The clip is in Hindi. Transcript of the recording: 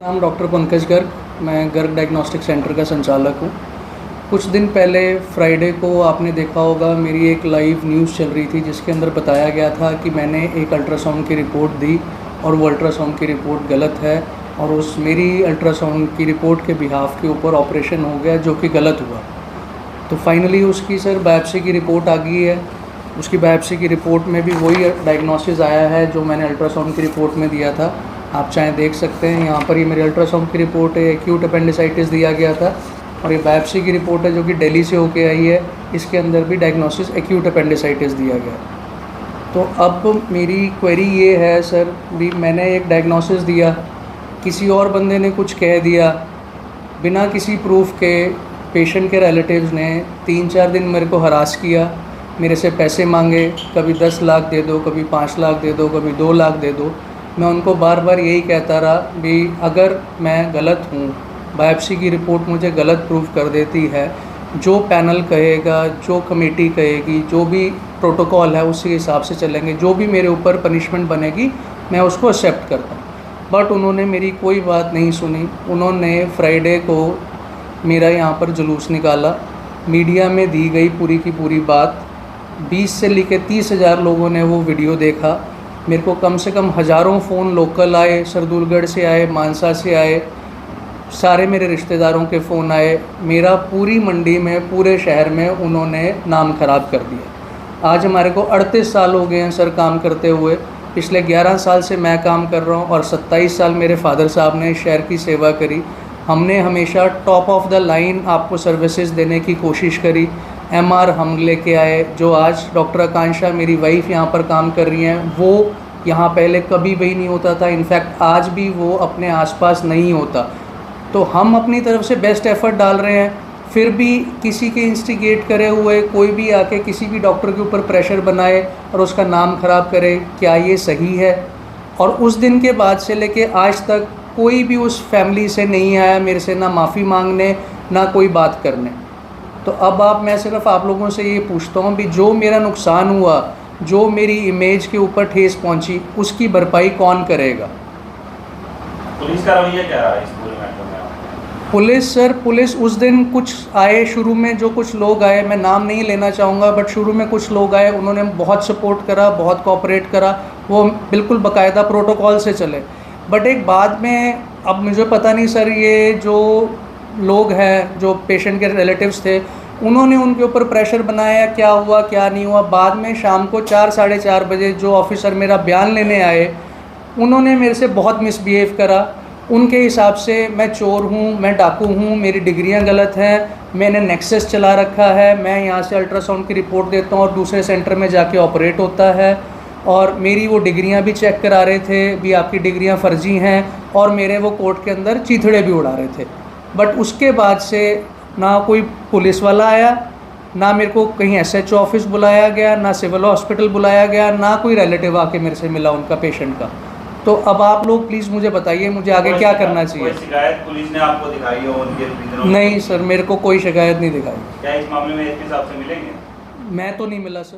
नाम डॉक्टर पंकज गर्ग, मैं गर्ग डायग्नोस्टिक सेंटर का संचालक हूँ। कुछ दिन पहले फ्राइडे को आपने देखा होगा मेरी एक लाइव न्यूज़ चल रही थी जिसके अंदर बताया गया था कि मैंने एक अल्ट्रासाउंड की रिपोर्ट दी और वो अल्ट्रासाउंड की रिपोर्ट गलत है और उस मेरी अल्ट्रासाउंड की रिपोर्ट के बिहाफ के ऊपर ऑपरेशन हो गया जो कि गलत हुआ। तो फाइनली उसकी सर बायोप्सी की रिपोर्ट आ गई है। उसकी बायोप्सी की रिपोर्ट में भी वही डायग्नोसिस आया है जो मैंने अल्ट्रासाउंड की रिपोर्ट में दिया था। आप चाहे देख सकते हैं, यहाँ पर ये मेरी अल्ट्रासाउंड की रिपोर्ट है, एक्यूट अपेंडिसाइटिस दिया गया था और ये बायोप्सी की रिपोर्ट है जो कि दिल्ली से होके आई है। इसके अंदर भी डायग्नोसिस एक्यूट अपेंडिसाइटिस दिया गया। तो अब मेरी क्वेरी ये है सर, भी मैंने एक डायग्नोसिस दिया, किसी और बंदे ने कुछ कह दिया, बिना किसी प्रूफ के पेशेंट के रिलेटिव्स ने 3-4 दिन मेरे को हरास किया, मेरे से पैसे मांगे, कभी 10 लाख दे दो, कभी 5 लाख दे दो, कभी 2 लाख दे दो। मैं उनको बार बार यही कहता रहा भी अगर मैं गलत हूँ, बायोप्सी की रिपोर्ट मुझे गलत प्रूफ कर देती है, जो पैनल कहेगा, जो कमेटी कहेगी, जो भी प्रोटोकॉल है उसी हिसाब से चलेंगे, जो भी मेरे ऊपर पनिशमेंट बनेगी मैं उसको एक्सेप्ट करता हूँ। बट उन्होंने मेरी कोई बात नहीं सुनी। उन्होंने फ्राइडे को मेरा यहाँ पर जुलूस निकाला, मीडिया में दी गई पूरी की पूरी बात, 20 से लेकर 30,000 लोगों ने वो वीडियो देखा। मेरे को कम से कम हज़ारों फ़ोन लोकल आए, सरदुलगढ़ से आए, मानसा से आए, सारे मेरे रिश्तेदारों के फ़ोन आए। मेरा पूरी मंडी में, पूरे शहर में उन्होंने नाम ख़राब कर दिया। आज हमारे को 38 साल हो गए हैं सर काम करते हुए। पिछले 11 साल से मैं काम कर रहा हूँ और 27 साल मेरे फादर साहब ने शहर की सेवा करी। हमने हमेशा टॉप ऑफ द लाइन आपको सर्विसेज देने की कोशिश करी। MR हम लेके आए, जो आज डॉक्टर आकांक्षा मेरी वाइफ यहाँ पर काम कर रही हैं, वो यहाँ पहले कभी भी नहीं होता था। इनफैक्ट आज भी वो अपने आसपास नहीं होता। तो हम अपनी तरफ से बेस्ट एफर्ट डाल रहे हैं, फिर भी किसी के इंस्टिगेट करे हुए कोई भी आके किसी भी डॉक्टर के ऊपर प्रेशर बनाए और उसका नाम ख़राब करे, क्या ये सही है? और उस दिन के बाद से लेके आज तक कोई भी उस फैमिली से नहीं आया मेरे से, ना माफ़ी मांगने, ना कोई बात करने। तो अब मैं सिर्फ आप लोगों से ये पूछता हूँ भी जो मेरा नुकसान हुआ, जो मेरी इमेज के ऊपर ठेस पहुँची, उसकी भरपाई कौन करेगा? पुलिस का रवैया क्या रहा है इस पूरे मैटर में? पुलिस सर, पुलिस उस दिन कुछ आए, शुरू में जो कुछ लोग आए, मैं नाम नहीं लेना चाहूँगा, बट शुरू में कुछ लोग आए, उन्होंने बहुत सपोर्ट करा, बहुत कोऑपरेट करा, वो बिल्कुल बाकायदा प्रोटोकॉल से चले। बट एक बाद में, अब मुझे पता नहीं सर, ये जो लोग हैं, जो पेशेंट के रिलेटिव्स थे, उन्होंने उनके ऊपर प्रेशर बनाया, क्या हुआ क्या नहीं हुआ। बाद में शाम को 4-4:30 बजे जो ऑफिसर मेरा बयान लेने आए, उन्होंने मेरे से बहुत मिसबिहेव करा। उनके हिसाब से मैं चोर हूँ, मैं डाकू हूँ, मेरी डिग्रियाँ गलत हैं, मैंने नेक्सस चला रखा है, मैं यहाँ से अल्ट्रासाउंड की रिपोर्ट देता हूँ और दूसरे सेंटर में जाके ऑपरेट होता है, और मेरी वो डिग्रियाँ भी चेक करा रहे थे भी आपकी डिग्रियाँ फ़र्जी हैं, और मेरे वो कोर्ट के अंदर चीथड़े भी उड़ा रहे थे। बट उसके बाद से ना कोई पुलिस वाला आया, ना मेरे को कहीं SHO ऑफिस बुलाया गया, ना सिविल हॉस्पिटल बुलाया गया, ना कोई रिलेटिव आके मेरे से मिला उनका पेशेंट का। तो अब आप लोग प्लीज़ मुझे बताइए, मुझे आगे क्या करना चाहिए? कोई शिकायत पुलिस ने आपको दिखाई हो उनके? नहीं सर, मेरे को कोई शिकायत नहीं दिखाई। क्या इस मामले में SP साहब से मिलेंगे? मैं तो नहीं मिला सर।